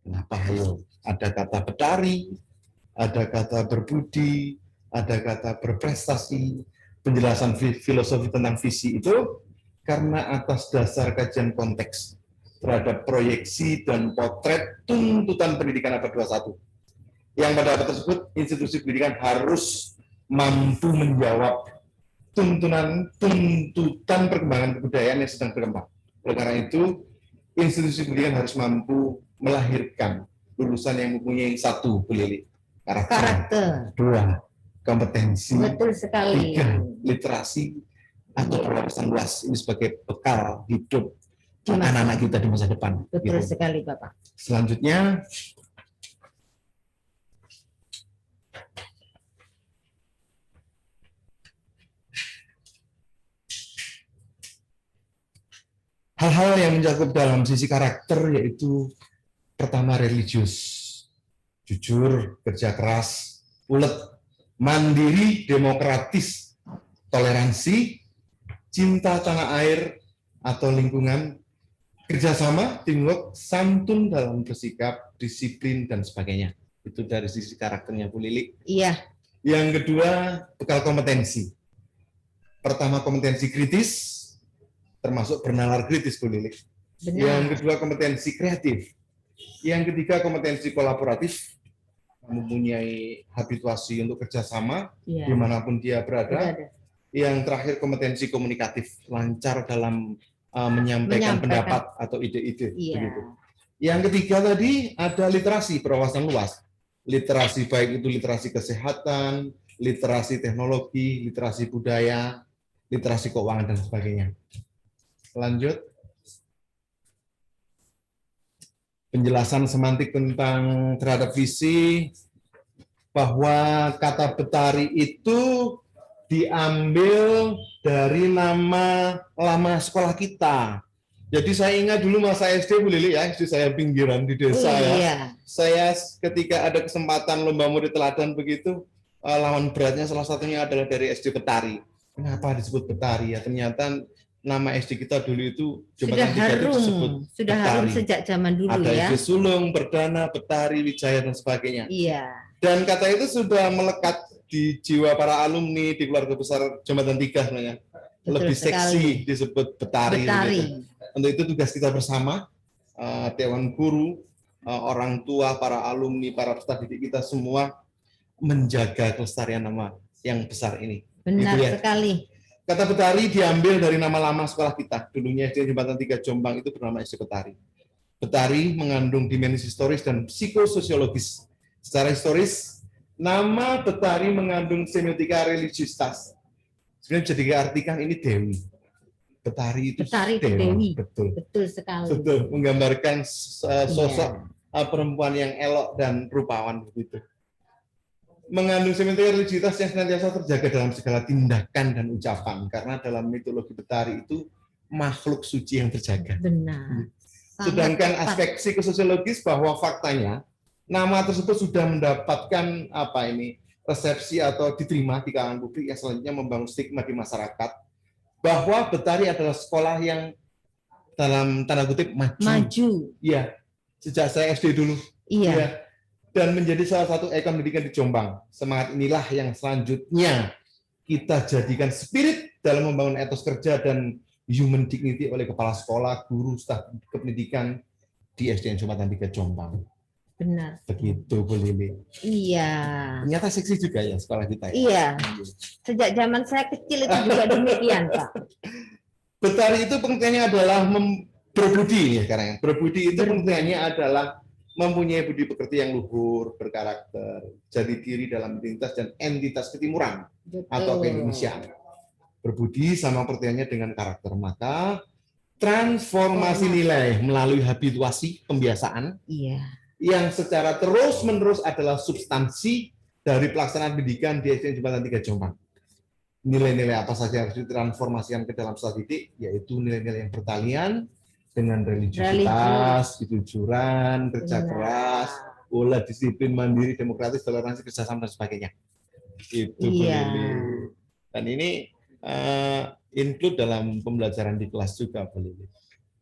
Kenapa? Ayo, ada kata betari, ada kata berbudi, ada kata berprestasi. Penjelasan filosofi tentang visi itu karena atas dasar kajian konteks terhadap proyeksi dan potret tuntutan pendidikan abad 21. Yang pada abad tersebut, institusi pendidikan harus mampu menjawab tuntutan perkembangan kebudayaan yang sedang berkembang. Oleh karena itu, institusi pendidikan harus mampu melahirkan lulusan yang mempunyai satu, Bu Lili, karakter. Dua, kompetensi. Betul sekali. Tiga, literasi atau wawasan luas. Ini sebagai bekal hidup anak-anak kita di masa depan. Betul sekali, Bapak. Selanjutnya, hal-hal yang mencakup dalam sisi karakter yaitu pertama religius, jujur, kerja keras, ulet, mandiri, demokratis, toleransi, cinta tanah air atau lingkungan, kerjasama, teamwork, santun dalam bersikap, disiplin, dan sebagainya. Itu dari sisi karakternya Bu Lili. Iya. Yang kedua, bekal kompetensi. Pertama, kompetensi kritis, termasuk bernalar kritis, Bu Lili. Benar. Yang kedua, kompetensi kreatif. Yang ketiga, kompetensi kolaboratif, mempunyai habituasi untuk kerjasama dimanapun dia berada. Yang terakhir, kompetensi komunikatif, lancar dalam menyampaikan pendapat atau ide-ide. Yang ketiga tadi ada literasi, berwawasan luas. Literasi baik itu literasi kesehatan, literasi teknologi, literasi budaya, literasi keuangan, dan sebagainya. Lanjut. Penjelasan semantik tentang terhadap visi, bahwa kata betari itu diambil dari nama lama sekolah kita. Jadi saya ingat dulu masa SD, Bu Lili, ya, SD saya pinggiran di desa. Ya. Saya ketika ada kesempatan lomba murid teladan begitu, lawan beratnya salah satunya adalah dari SD Betari. Kenapa disebut Betari? Ya ternyata nama SD kita dulu itu Jembatan Tiga itu disebut sudah Betari. Harum sejak zaman dulu. Ada ya. SD Sulung, Perdana, Betari, Wijaya, dan sebagainya. Iya. Dan kata itu sudah melekat di jiwa para alumni di keluarga besar Jembatan Tiga sebenarnya. Lebih seksi disebut Betari. Gitu. Untuk itu tugas kita bersama, Dewan Guru, orang tua, para alumni, para peserta didik kita semua menjaga kelestarian nama yang besar ini. Benar gitu ya. Sekali. Kata Betari diambil dari nama lama sekolah kita. Dulunya SD Jembatan Tiga Jombang itu bernama SD Betari. Betari mengandung dimensi historis dan psikososiologis. Secara historis, nama Betari mengandung semiotika religiusitas. Sebenarnya bisa diartikan ini Dewi. Betari itu Dewi. Betul. Betul sekali. Betul. Menggambarkan sosok perempuan yang elok dan rupawan begitu. Mengandung semiotika religiusitas yang senantiasa terjaga dalam segala tindakan dan ucapan. Karena dalam mitologi Betari itu makhluk suci yang terjaga. Benar. Sedangkan aspek psikososiologis bahwa faktanya nama tersebut sudah mendapatkan resepsi atau diterima di kalangan publik yang selanjutnya membangun stigma di masyarakat bahwa Betari adalah sekolah yang dalam tanda kutip maju. Iya. Sejak saya SD dulu. Iya. Ya. Dan menjadi salah satu ikon pendidikan di Jombang. Semangat inilah yang selanjutnya kita jadikan spirit dalam membangun etos kerja dan human dignity oleh kepala sekolah, guru, staf kependidikan di SDN Jembatan Tiga Jombang. Benar. Begitu, Bu Lili. Iya. Ternyata seksi juga ya sekolah kita. Ya? Iya. Sejak zaman saya kecil itu juga demikian, Pak. Betari itu pengertiannya adalah berbudi ya sekarang. Berbudi itu pengertiannya adalah mempunyai budi pekerti yang luhur, berkarakter, jati diri dalam identitas dan entitas ketimuran atau keindonesiaan. Berbudi sama pengertiannya dengan karakter. Maka transformasi nilai melalui habituasi pembiasaan yang secara terus-menerus adalah substansi dari pelaksanaan pendidikan di SDN Jembatan Tiga Jombang. Nilai-nilai apa saja harus ditransformasikan ke dalam satu titik, yaitu nilai-nilai yang bertalian dengan religiusitas, kejujuran, kerja keras, ulet, disiplin, mandiri, demokratis, toleransi, kerjasama, dan sebagainya. Itu dan ini include dalam pembelajaran di kelas juga, Bu Lili.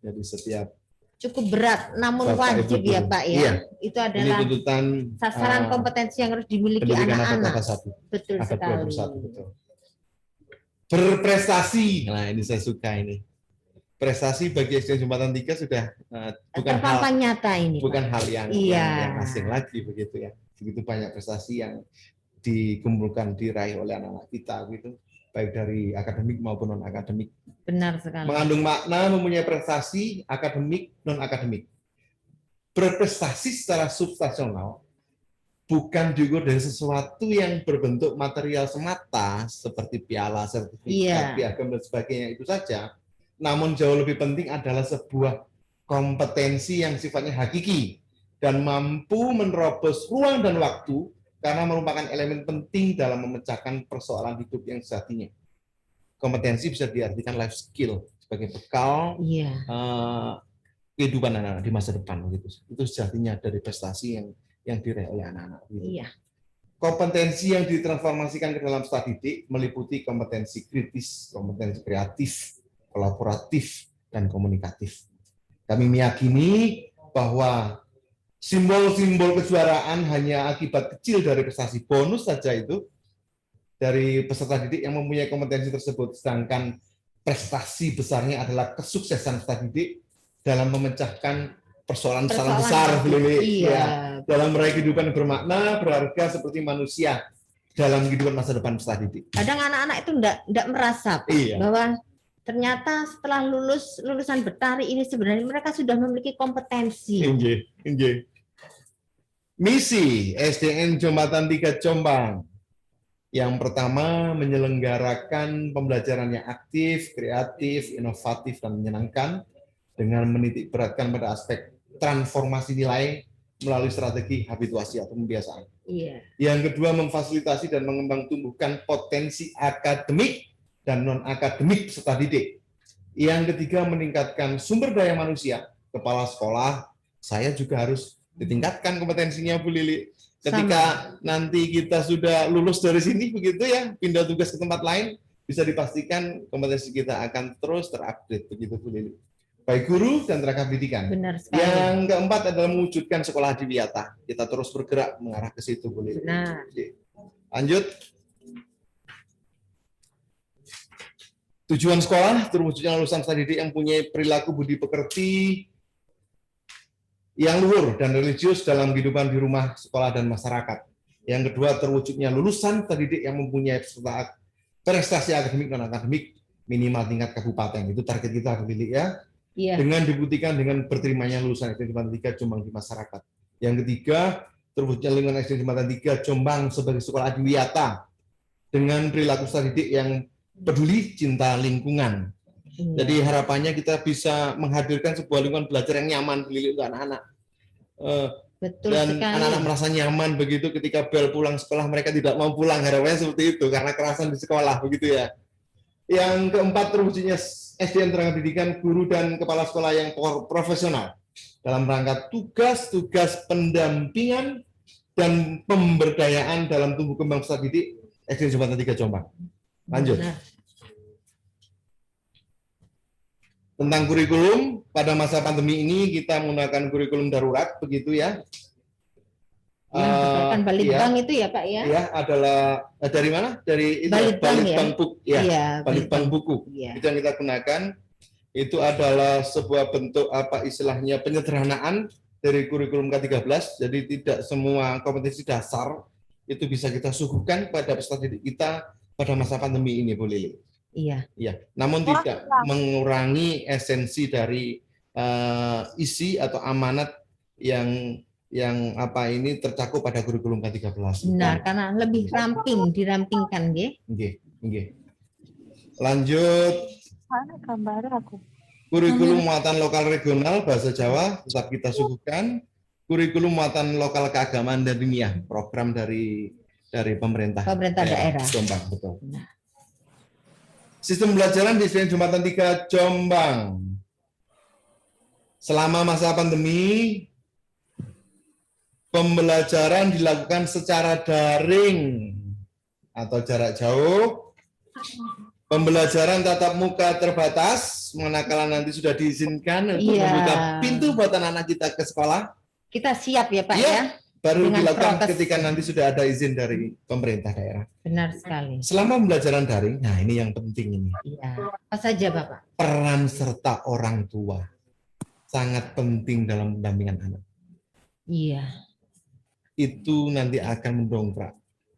Jadi setiap cukup berat, namun Bapak, wajib Ibu, ya Pak ya. iya. Itu Ini adalah tuntutan sasaran kompetensi yang harus dimiliki pendidikan abad anak-anak. 21. Betul Abad sekali. 21, betul. Berprestasi, nah ini saya suka ini. Prestasi bagi SDN Jembatan 3 sudah bukan terpampang nyata ini, bukan Pak. hal yang, Iya. yang asing lagi begitu ya. Begitu banyak prestasi yang dikumpulkan diraih oleh anak-anak kita gitu, baik dari akademik maupun non akademik. Benar sekali. Mengandung makna, mempunyai prestasi akademik non akademik. Berprestasi secara substansional bukan diukur dari sesuatu yang berbentuk material semata seperti piala, sertifikat, piagam dan sebagainya itu saja. Namun jauh lebih penting adalah sebuah kompetensi yang sifatnya hakiki dan mampu menerobos ruang dan waktu karena merupakan elemen penting dalam memecahkan persoalan hidup yang sejatinya. Kompetensi bisa diartikan life skill sebagai bekal kehidupan anak-anak di masa depan gitu. Itu sejatinya dari prestasi yang diraih oleh anak-anak. Gitu. Iya. Kompetensi yang ditransformasikan ke dalam studi didik meliputi kompetensi kritis, kompetensi kreatif, kolaboratif, dan komunikatif. Kami meyakini bahwa simbol-simbol kejuaraan hanya akibat kecil dari prestasi bonus saja itu dari peserta didik yang mempunyai kompetensi tersebut, sedangkan prestasi besarnya adalah kesuksesan peserta didik dalam memecahkan persoalan-persoalan besar, iya. dalam meraih kehidupan yang bermakna, berharga seperti manusia dalam kehidupan masa depan peserta didik. Kadang anak-anak itu enggak merasa bahwa ternyata setelah lulusan bertari ini sebenarnya mereka sudah memiliki kompetensi. Misi SDN Jembatan 3 Jombang. Yang pertama, menyelenggarakan pembelajaran yang aktif, kreatif, inovatif, dan menyenangkan dengan menitik beratkan pada aspek transformasi nilai melalui strategi habituasi atau pembiasaan. Iya. Yang kedua, memfasilitasi dan mengembang tumbuhkan potensi akademik dan non-akademik peserta didik. Yang ketiga, meningkatkan sumber daya manusia. Kepala sekolah, saya juga harus ditingkatkan kompetensinya, Bu Lili. Ketika nanti kita sudah lulus dari sini, begitu ya, pindah tugas ke tempat lain, bisa dipastikan kompetensi kita akan terus terupdate, begitu Bu Lili. Baik guru dan tenaga pendidikan. Benar sekali. Yang keempat adalah mewujudkan sekolah adiwiyata. Kita terus bergerak mengarah ke situ, Bu Lili. Benar. Lanjut. Tujuan sekolah, terwujudnya lulusan peserta didik yang punya perilaku budi pekerti yang luhur dan religius dalam kehidupan di rumah, sekolah, dan masyarakat. Yang kedua, terwujudnya lulusan peserta didik yang mempunyai prestasi akademik dan akademik minimal tingkat kabupaten. Itu target kita, Bu Lili, ya. Iya. Dengan dibuktikan dengan berterimanya lulusan SDN Jembatan 3 Jombang di masyarakat. Yang ketiga, terwujudnya lingkungan SDN Jembatan 3 Jombang sebagai sekolah adiwiyata dengan perilaku peserta didik yang peduli, cinta lingkungan. Jadi harapannya kita bisa menghadirkan sebuah lingkungan belajar yang nyaman untuk anak-anak. Betul dan sekali. Anak-anak merasa nyaman begitu ketika bel pulang sekolah mereka tidak mau pulang, harapannya seperti itu karena kerasan di sekolah begitu ya. Yang keempat, terwujudnya SDN tenaga pendidikan, guru dan kepala sekolah yang profesional dalam rangka tugas-tugas pendampingan dan pemberdayaan dalam tumbuh kembang peserta didik SDN Jembatan 3 Jombang. Lanjut. Tentang kurikulum, pada masa pandemi ini kita menggunakan kurikulum darurat, begitu ya. Yang diberikan Balitbank itu ya Pak ya? Iya, adalah dari mana? Dari Balitbank buku, ya. Balitbank buku. Ya. Itu yang kita gunakan. Itu adalah sebuah bentuk apa istilahnya penyederhanaan dari kurikulum K13. Jadi tidak semua kompetensi dasar itu bisa kita suguhkan pada peserta didik kita pada masa pandemi ini, Bu Lili. Iya. Iya. Namun tidak mengurangi esensi dari isi atau amanat yang apa ini tercakup pada kurikulum K13. Benar, karena lebih dirampingkan, nggih. Nggih. Lanjut. Mana gambar aku? Kurikulum muatan lokal regional bahasa Jawa tetap kita suguhkan. Kurikulum muatan lokal keagamaan dan diniyah, program dari pemerintah daerah. Jombang, betul. Sistem pembelajaran di SDN Jembatan 3 Jombang. Selama masa pandemi, pembelajaran dilakukan secara daring atau jarak jauh Pembelajaran tatap muka terbatas, manakala nanti sudah diizinkan untuk membuka pintu buat anak-anak kita ke sekolah. Kita siap ya Pak ya. ya. Baru Dengan dilakukan prokes. ketika nanti sudah ada izin dari pemerintah daerah. Benar sekali. Selama pembelajaran daring, nah ini yang penting ini. Iya. Apa saja Bapak? Peran serta orang tua sangat penting dalam pendampingan anak. Iya. Itu nanti akan mendongkrak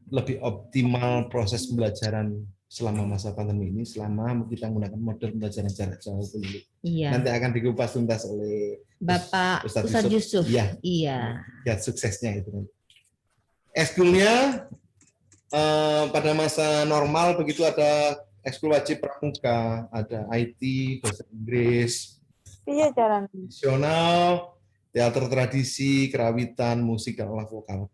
lebih optimal proses pembelajaran selama masa pandemi ini, selama kita menggunakan model pembelajaran jarak jauh dulu. Iya. Nanti akan dikupas tuntas oleh Bapak Ustadz Yusuf. Iya. Iya. Ya, suksesnya itu. Ekskulnya pada masa normal begitu ada ekskul wajib pramuka, ada IT, bahasa Inggris, Iya jalan. nasional, teater tradisi, kerawitan, musik, dan olah vokal.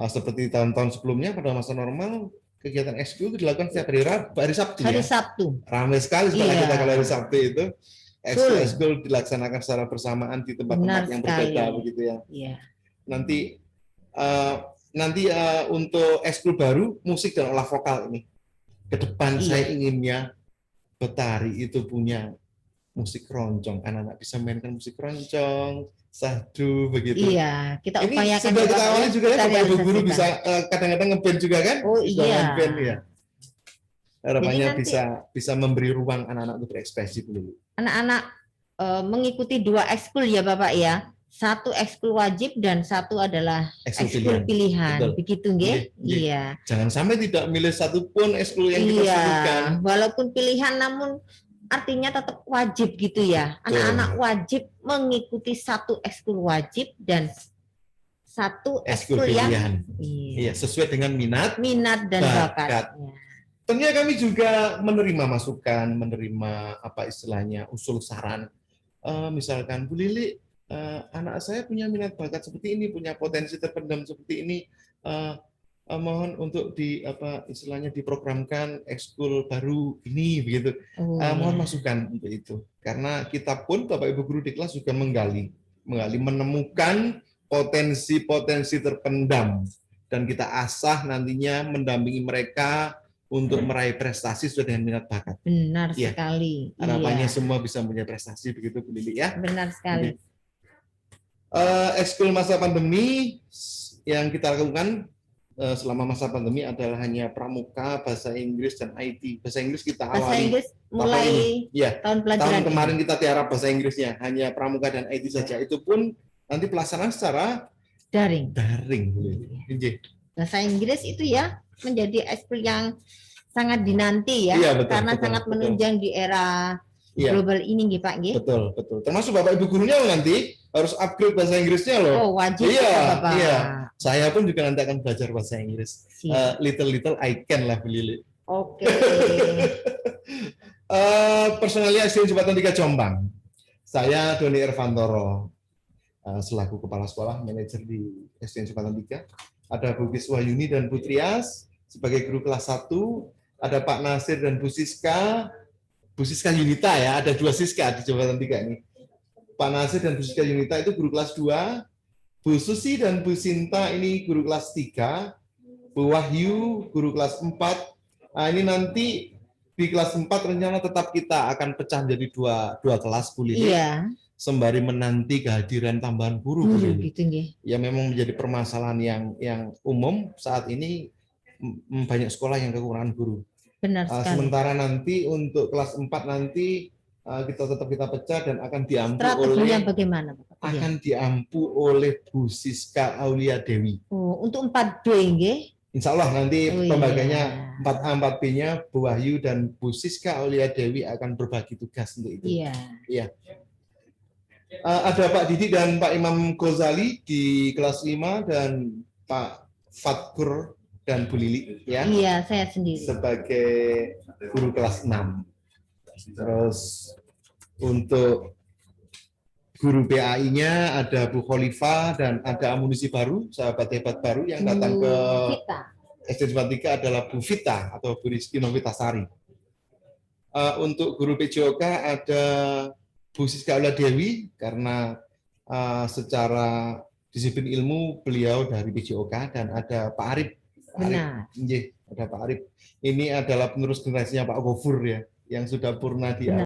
Seperti tahun-tahun sebelumnya pada masa normal kegiatan ekskul itu dilakukan setiap hari Sabtu. Hari ya. Sabtu. Ramai sekali setelah kita kalau hari Sabtu itu. Ekskul dilaksanakan secara bersamaan di tempat-tempat yang berbeda begitu ya. Iya. Nanti untuk ekskul baru musik dan olah vokal ini. Ke depan saya inginnya Betari itu punya musik keroncong, anak-anak bisa mainkan musik keroncong, sahdu begitu. Iya, kita upayakan. Ini sudah kita awali juga ya, Bapak Ibu guru bisa kadang-kadang ngeband juga kan? Oh iya. Ngeband ya. Harapannya bisa memberi ruang anak-anak untuk berekspresi dulu. Anak-anak mengikuti 2 ekskul ya Bapak ya. 1 ekskul wajib dan 1 adalah ekskul pilihan. Betul. Begitu nggih? Iya. Jangan sampai tidak milih satu pun ekskul yang kita sebutkan. Walaupun pilihan namun artinya tetap wajib gitu ya. Anak-anak wajib mengikuti 1 ekskul wajib dan 1 ekskul yang sesuai dengan minat dan bakat. Tentunya kami juga menerima masukan, menerima apa istilahnya usul saran. Misalkan Bu Lili, anak saya punya minat bakat seperti ini, punya potensi terpendam seperti ini. Mohon untuk istilahnya diprogramkan ekskul baru ini begitu. Mohon masukan untuk itu. Karena kita pun Bapak Ibu guru di kelas juga menggali, menemukan potensi-potensi terpendam dan kita asah nantinya mendampingi mereka untuk meraih prestasi sesuai dengan minat bakat. Benar sekali. Harapannya semua bisa punya prestasi begitu Bu Lili ya. Benar sekali. Ekskul masa pandemi yang kita lakukan selama masa pandemi adalah hanya pramuka, bahasa Inggris dan IT. Bahasa Inggris kita awali. Bahasa Inggris mulai tahun pelajaran. Tahun kemarin kita tiarap bahasa Inggrisnya, hanya pramuka dan IT saja. Itu pun nanti pelaksanaan secara daring. Bahasa Inggris itu ya menjadi ekskul yang sangat dinanti ya, karena sangat menunjang di era global ini nggih Pak nggih. Betul. Termasuk Bapak Ibu gurunya harus upgrade bahasa Inggrisnya loh. Oh, wajib ya Bapak. Iya. Saya pun juga nanti akan belajar bahasa Inggris. Little I can lah Bu Lili. Oke. Personalia SDN Jembatan 3 Jombang. Saya Doni Irvantoro. Selaku kepala sekolah, manajer di SDN Jembatan 3. Ada Bu Kiswayuni dan Bu Trias sebagai guru kelas 1, ada Pak Nasir dan Bu Siska Yunita ya, ada 2 Siska di Jembatan 3 ini. Pak Nasir dan Bu Siska Yunita itu guru kelas 2, Bu Susi dan Bu Sinta ini guru kelas 3, Bu Wahyu guru kelas 4. Nah, ini nanti di kelas 4 rencana tetap kita akan pecah menjadi dua kelas Bu Lili. Iya. Sembari menanti kehadiran tambahan guru. Gitu nggih. Ya memang menjadi permasalahan yang umum saat ini, banyak sekolah yang kekurangan guru. Benar sekali. Sementara nanti untuk kelas 4 nanti kita pecah dan akan diampu oleh Bu Siska Aulia Dewi. Oh, untuk 4D nggih. Insya Allah nanti pembaganya 4A 4B-nya Bu Wahyu dan Bu Siska Aulia Dewi akan berbagi tugas untuk itu. Iya. Ada Pak Didi dan Pak Imam Ghazali di kelas 5 dan Pak Fatkur dan Bu Lili ya. Iya, saya sendiri. Sebagai guru kelas 6. Terus untuk guru PAI-nya ada Bu Khalifah dan ada amunisi baru, sahabat hebat baru yang datang ke SD Jembatan 3 adalah Bu Vita atau Bu Rizky Novitasari. Untuk guru PJOK ada Bu Siska Aulia Dewi karena secara disiplin ilmu beliau dari PJOK dan ada Pak Arif. ada Pak Arif. Ini adalah penerus generasinya Pak Gofur ya, yang sudah purna di Benar.